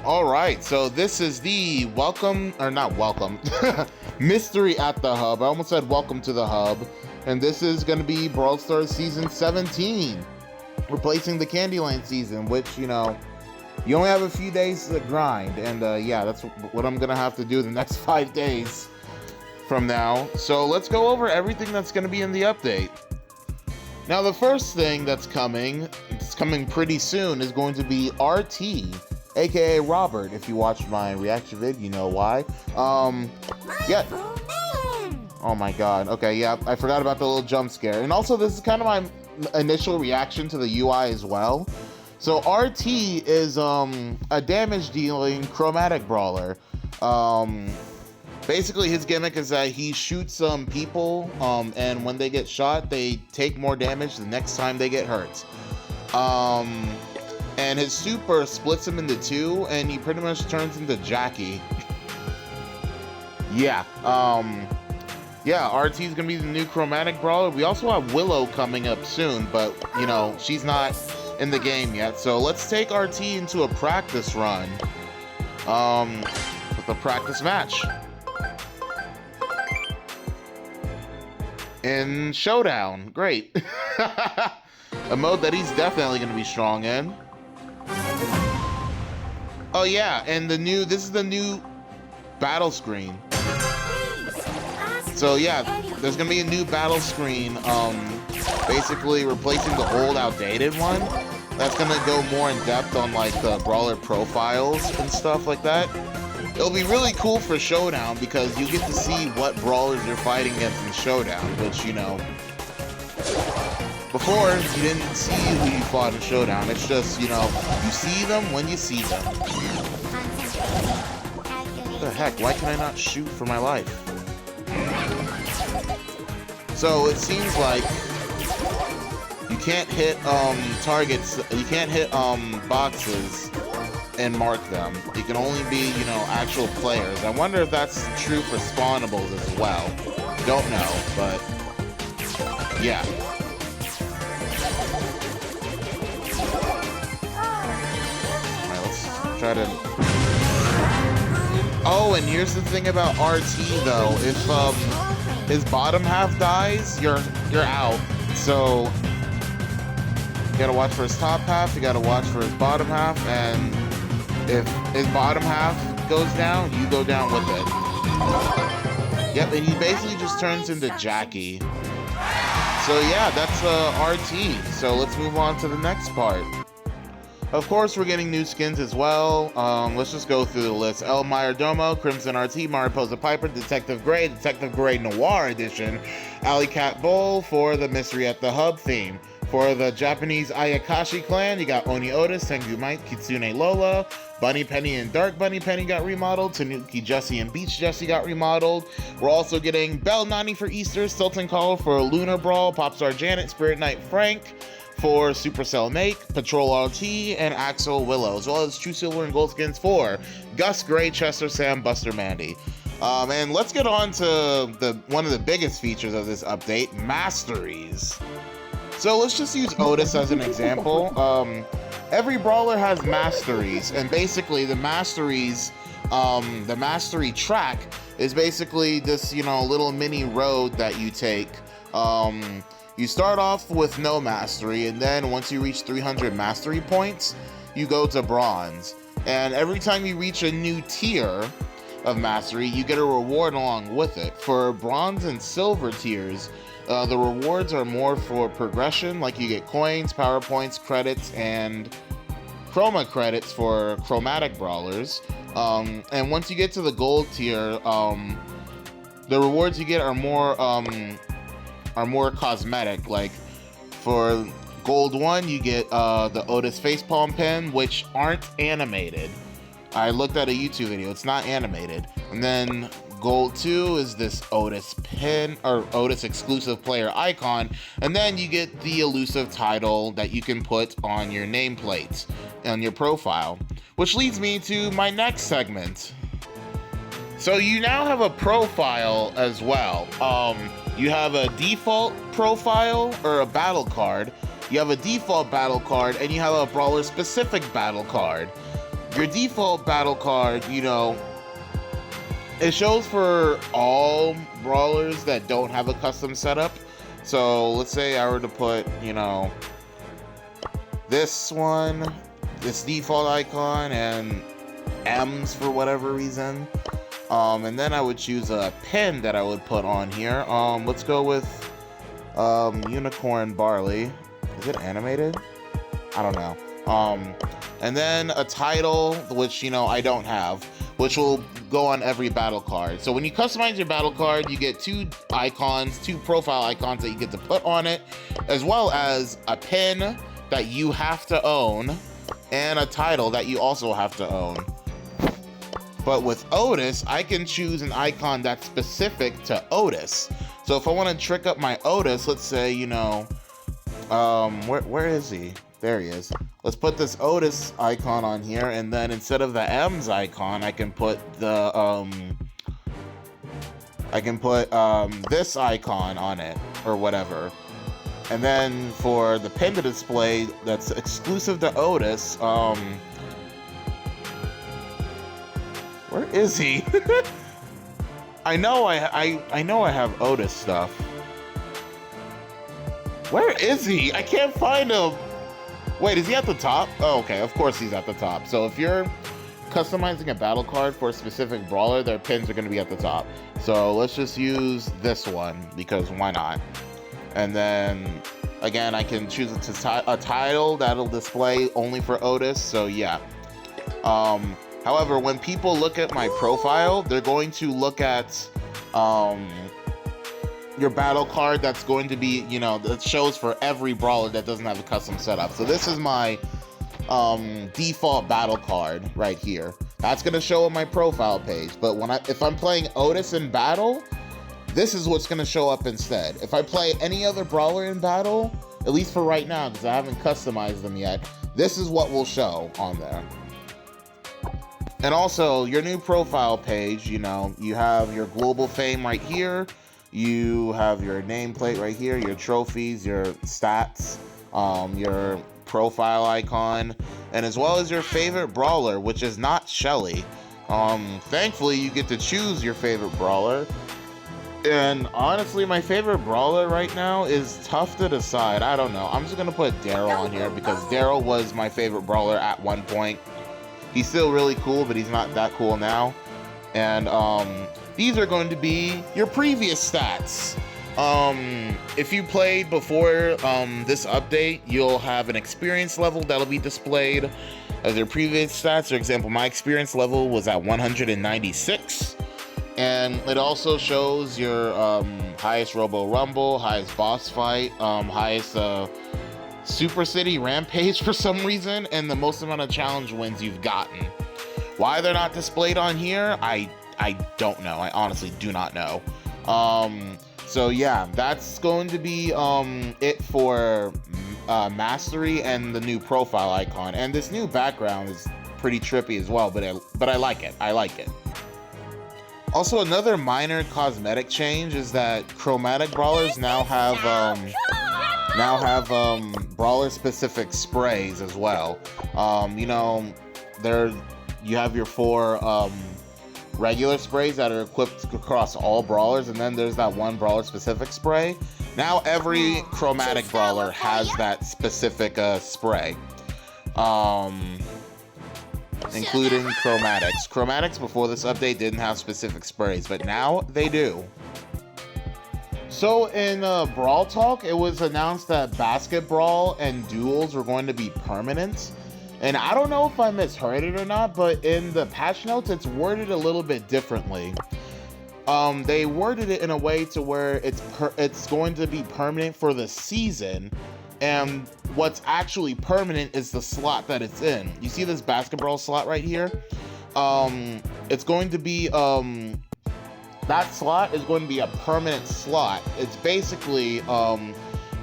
All right, so this is the welcome, or not welcome, mystery at the hub. I almost said welcome to the hub. And this is going to be Brawl Stars Season 17, replacing the Candyland season, which, you know, you only have a few days to grind. And yeah, that's what I'm going to have to do the next 5 days from now. So let's go over everything that's going to be in the update. Now, the first thing that's coming, it's coming pretty soon, is going to be RT, aka Robert. If you watched my reaction vid, you know why. Yeah. Oh my god. Okay, yeah, I forgot about the little jump scare. And also, this is kind of my initial reaction to the UI as well. So RT is a damage-dealing chromatic brawler. Basically, his gimmick is that he shoots some people, and when they get shot, they take more damage the next time they get hurt. And his super splits him into two, and he pretty much turns into Jackie. Yeah, yeah, RT is gonna be the new chromatic brawler. We also have Willow coming up soon, but, you know, she's not in the game yet. So let's take RT into a practice run, with a practice match. In Showdown, great. A mode that he's definitely going to be strong in. Oh yeah, and this is the new battle screen. So yeah, there's going to be a new battle screen, basically replacing the old outdated one. That's going to go more in depth on like the brawler profiles and stuff like that. It'll be really cool for Showdown because you get to see what brawlers you're fighting against in Showdown, which, you know, before you didn't see who you fought in Showdown. It's just, you know, you see them when you see them. What the heck? Why can I not shoot for my life? So it seems like you can't hit targets, you can't hit boxes and mark them. You can only be, you know, actual players. I wonder if that's true for spawnables as well. Don't know, but yeah. Alright, let's try to... Oh, and here's the thing about RT though. If his bottom half dies, you're out. So you gotta watch for his top half, you gotta watch for his bottom half, and if his bottom half goes down, you go down with it. Yep, and he basically just turns into Jackie. So yeah, that's RT. So let's move on to the next part. Of course, we're getting new skins as well. Let's just go through the list. El Mayordomo, Crimson RT, Mariposa Piper, Detective Gray Noir Edition, Alley Cat Bull for the Mystery at the Hub theme. For the Japanese Ayakashi clan, you got Oni Otis, Tengu Mike, Kitsune Lola, Bunny Penny and Dark Bunny Penny got remodeled, Tanuki Jessie and Beach Jessie got remodeled. We're also getting Bell Nani for Easter, Sultan Call for Lunar Brawl, Popstar Janet, Spirit Knight Frank for Supercell Make, Patrol RT, and Axel Willow, as well as True Silver and Gold skins for Gus Gray, Chester Sam, Buster Mandy. And let's get on to one of the biggest features of this update, Masteries. So let's just use Otis as an example. Every brawler has masteries, and basically the masteries, the mastery track is basically this, you know, little mini road that you take. You start off with no mastery, and then once you reach 300 mastery points, you go to bronze. And every time you reach a new tier of mastery, you get a reward along with it. For bronze and silver tiers, the rewards are more for progression, like you get coins, power points, credits, and chroma credits for chromatic brawlers. And once you get to the gold tier, the rewards you get are more cosmetic. Like for gold 1, you get the Otis facepalm pin, which aren't animated. I looked at a YouTube video, it's not animated. And then gold 2 is this Otis pin, or Otis exclusive player icon, and then you get the elusive title that you can put on your nameplate, on your profile. Which leads me to my next segment. So you now have a profile as well. You have a default profile, or a battle card. You have a default battle card, and you have a brawler specific battle card. your default battle card, you know, it shows for all brawlers that don't have a custom setup. So let's say I were to put, you know, this one, this default icon, and M's for whatever reason. And then I would choose a pin that I would put on here. Let's go with Unicorn Barley. Is it animated? I don't know. And then a title, which, you know, I don't have, which will go on every battle card. So when you customize your battle card, you get two icons, two profile icons that you get to put on it, as well as a pin that you have to own, and a title that you also have to own. But with Otis, I can choose an icon that's specific to Otis. So if I want to trick up my Otis, let's say, you know, where is he? There he is. Let's put this Otis icon on here, and then instead of the M's icon, I can put the, this icon on it, or whatever. And then for the pin to display that's exclusive to Otis, where is he? I know I have Otis stuff. Where is he? I can't find him. Wait, is he at the top? Oh, okay, of course he's at the top. So if you're customizing a battle card for a specific brawler, their pins are going to be at the top. So let's just use this one, because why not? And then, again, I can choose a title that'll display only for Otis, so yeah. However, when people look at my profile, they're going to look at your battle card that's going to be, you know, that shows for every brawler that doesn't have a custom setup. So this is my default battle card right here. That's going to show on my profile page. But if I'm playing Otis in battle, this is what's going to show up instead. If I play any other brawler in battle, at least for right now, because I haven't customized them yet, this is what will show on there. And also, your new profile page, you know, you have your global fame right here. You have your nameplate right here, your trophies, your stats, your profile icon, and as well as your favorite brawler, which is not Shelly. Thankfully, you get to choose your favorite brawler. And honestly, my favorite brawler right now is tough to decide. I don't know. I'm just going to put Daryl on here because Daryl was my favorite brawler at one point. He's still really cool, but he's not that cool now. And these are going to be your previous stats. If you played before this update, you'll have an experience level that'll be displayed as your previous stats. For example, my experience level was at 196. And it also shows your highest Robo Rumble, highest boss fight, highest Super City Rampage for some reason, and the most amount of challenge wins you've gotten. Why they're not displayed on here, I don't know. I honestly do not know. So yeah, that's going to be it for Mastery and the new profile icon. And this new background is pretty trippy as well, but I like it. I like it. Also, another minor cosmetic change is that chromatic brawlers now have brawler-specific sprays as well. You know, you have your 4 regular sprays that are equipped across all brawlers, and then there's that one brawler-specific spray. Now every chromatic brawler has that specific spray. Including chromatics. Chromatics before this update didn't have specific sprays, but now they do. So in Brawl Talk, it was announced that Basket Brawl and Duels were going to be permanent. And I don't know if I misheard it or not, but in the patch notes, it's worded a little bit differently. They worded it in a way to where it's going to be permanent for the season, and what's actually permanent is the slot that it's in. You see this basketball slot right here? It's going to be, that slot is going to be a permanent slot. It's basically,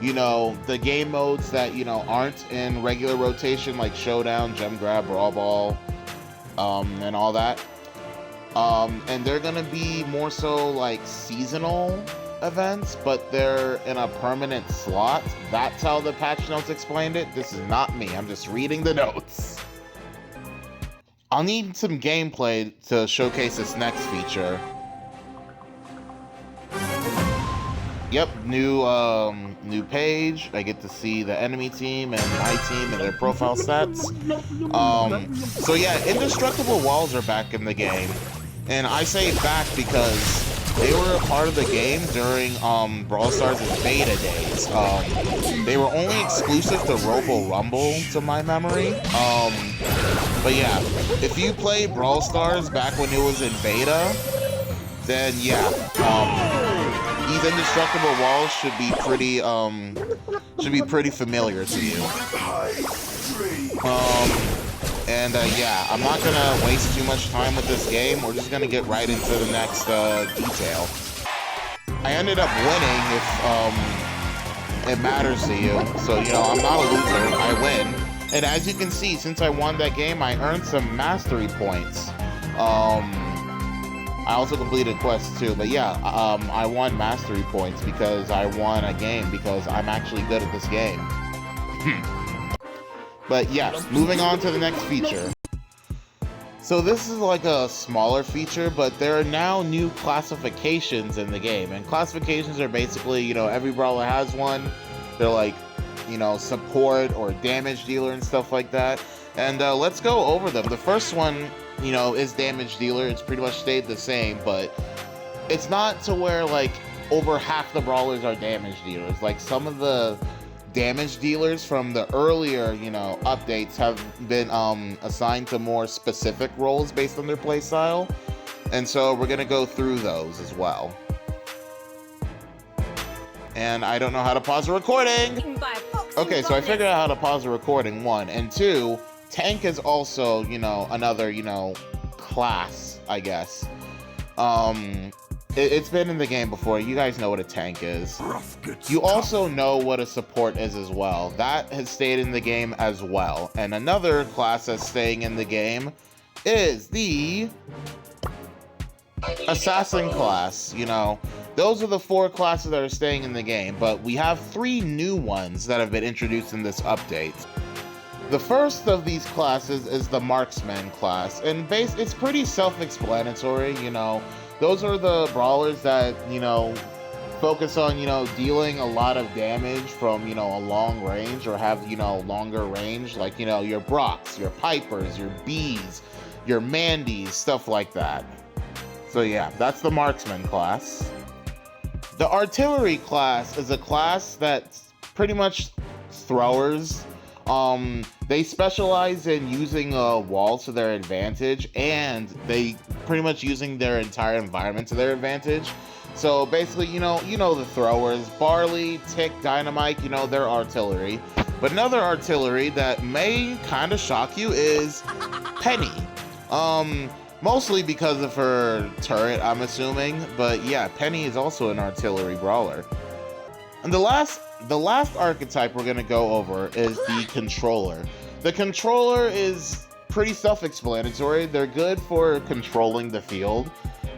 you know, the game modes that, you know, aren't in regular rotation, like Showdown, Gem Grab, Brawl Ball, and all that. And they're gonna be more so like seasonal events, but they're in a permanent slot. That's how the patch notes explained it. This is not me. I'm just reading the notes. I'll need some gameplay to showcase this next feature. Yep, new page. I get to see the enemy team and my team and their profile stats. So yeah, indestructible walls are back in the game. And I say back because they were a part of the game during Brawl Stars' beta days. They were only exclusive to Robo Rumble, to my memory. But yeah, if you play Brawl Stars back when it was in beta, then yeah, these indestructible walls should be pretty familiar to you. Yeah, I'm not gonna waste too much time with this game. We're just gonna get right into the next detail. I ended up winning if it matters to you. So, you know, I'm not a loser. I win. And as you can see, since I won that game, I earned some mastery points. I also completed quests too, but yeah, I won mastery points because I won a game because I'm actually good at this game. But yeah, moving on to the next feature. So this is like a smaller feature, but there are now new classifications in the game. And classifications are basically, you know, every brawler has one. They're like, you know, support or damage dealer and stuff like that. And let's go over them. The first one, you know, is damage dealer. It's pretty much stayed the same, but it's not to where like over half the brawlers are damage dealers. Like some of the damage dealers from the earlier, you know, updates have been assigned to more specific roles based on their playstyle. And so we're gonna go through those as well. And I don't know how to pause the recording. Okay, so I figured out how to pause the recording, 1. And 2, tank is also, you know, another, you know, class, I guess. It's been in the game before. You guys know what a tank is. You also know what a support is as well. That has stayed in the game as well. And another class that's staying in the game is the assassin class. You know, those are the 4 classes that are staying in the game, but we have 3 new ones that have been introduced in this update. The first of these classes is the marksman class, and it's pretty self-explanatory. You know, those are the brawlers that, you know, focus on, you know, dealing a lot of damage from, you know, a long range, or have, you know, longer range, like, you know, your Brocks, your Pipers, your Bees, your Mandys, stuff like that. So yeah, that's the marksman class. The artillery class is a class that's pretty much throwers. They specialize in using walls to their advantage, and they pretty much using their entire environment to their advantage. So basically, you know the throwers, Barley, Tick, Dynamite, you know, they're artillery. But another artillery that may kind of shock you is Penny. Mostly because of her turret, I'm assuming. But yeah, Penny is also an artillery brawler. And the last archetype we're gonna go over is the controller. The controller is pretty self-explanatory. They're good for controlling the field.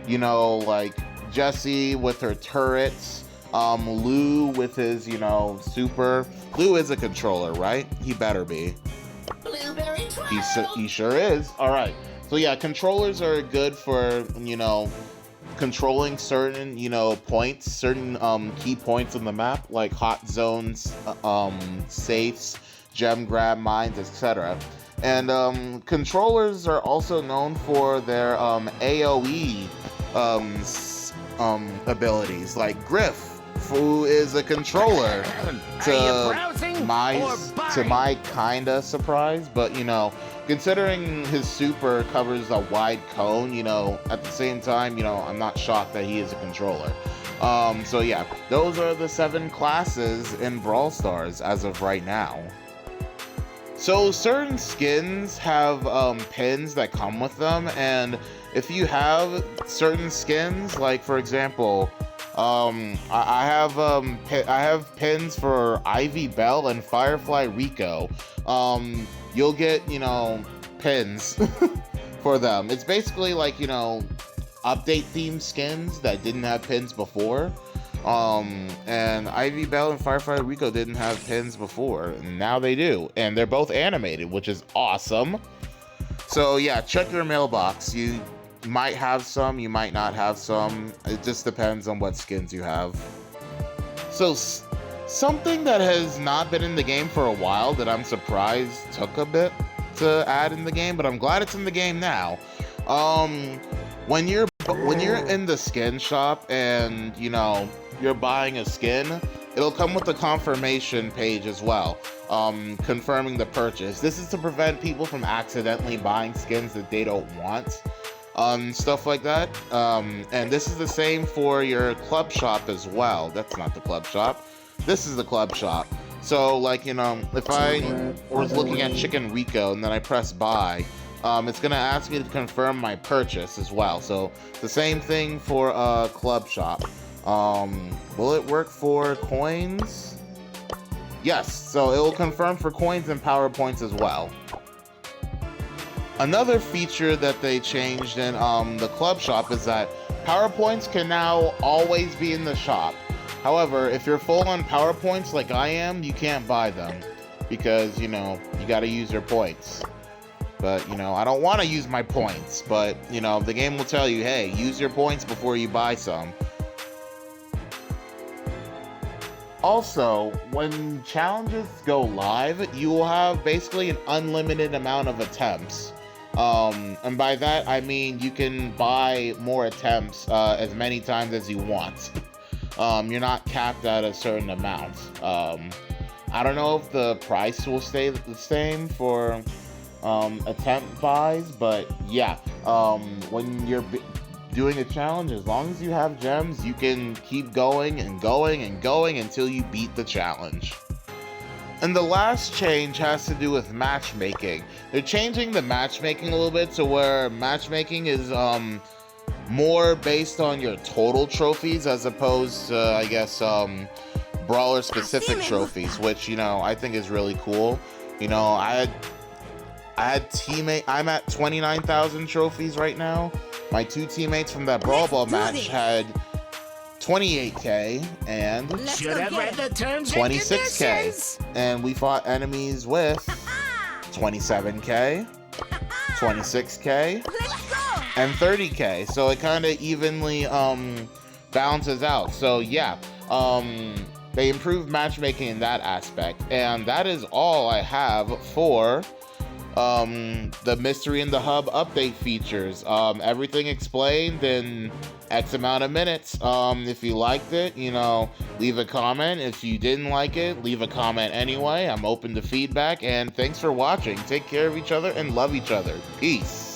You know, like Jessie with her turrets, Lou with his, you know, super. Lou is a controller, right? He better be. Blueberry 12. He sure is. All right. So yeah, controllers are good for, you know, controlling certain, you know, points, certain key points on the map, like hot zones, safes, gem grab mines, etc. And controllers are also known for their AoE abilities, like Griff, who is a controller, to my kinda surprise, but you know, considering his super covers a wide cone, you know, at the same time, you know, I'm not shocked that he is a controller. So yeah, those are the 7 classes in Brawl Stars as of right now. So certain skins have pins that come with them, and if you have certain skins, like for example, I have pins for Ivy Belle and Firefly Rico. You'll get, you know, pins for them. It's basically like, you know, update themed skins that didn't have pins before. And Ivy Belle and Firefly Rico didn't have pins before, and now they do. And they're both animated, which is awesome. So yeah, check your mailbox. You might have some, you might not have some. It just depends on what skins you have. So something that has not been in the game for a while that I'm surprised took a bit to add in the game, but I'm glad it's in the game now. When you're in the skin shop and you're buying a skin, it'll come with a confirmation page as well, confirming the purchase. This is to prevent people from accidentally buying skins that they don't want, stuff like that. And this is the same for your club shop as well. That's not the club shop. This is the club shop. So, like, if I was looking at Chicken Rico and then I press buy, it's going to ask me to confirm my purchase as well. So, the same thing for a club shop. Will it work for coins? Yes, so it will confirm for coins and power points as well. Another feature that they changed in the club shop is that power points can now always be in the shop. However, if you're full on power points like I am, you can't buy them because, you gotta use your points. But, I don't want to use my points, but, the game will tell you, hey, use your points before you buy some. Also, when challenges go live, you will have basically an unlimited amount of attempts. And by that, I mean you can buy more attempts as many times as you want. You're not capped at a certain amount. I don't know if the price will stay the same for attempt buys, but yeah, when you're doing a challenge, as long as you have gems, you can keep going and going and going until you beat the challenge. And the last change has to do with matchmaking. They're changing the matchmaking a little bit to where matchmaking is more based on your total trophies as opposed to, I guess, brawler specific trophies, which, I think is really cool. I had I'm at 29,000 trophies right now. My two teammates from that Brawl Ball match had 28k and 26k, and we fought enemies with 27k, 26k, and 30k. So it kind of evenly balances out. So yeah, they improved matchmaking in that aspect, and that is all I have for the Mystery in the Hub update features. Everything explained in X amount of minutes. If you liked it, leave a comment. If you didn't like it, leave a comment anyway. I'm open to feedback, and thanks for watching. Take care of each other and love each other. Peace.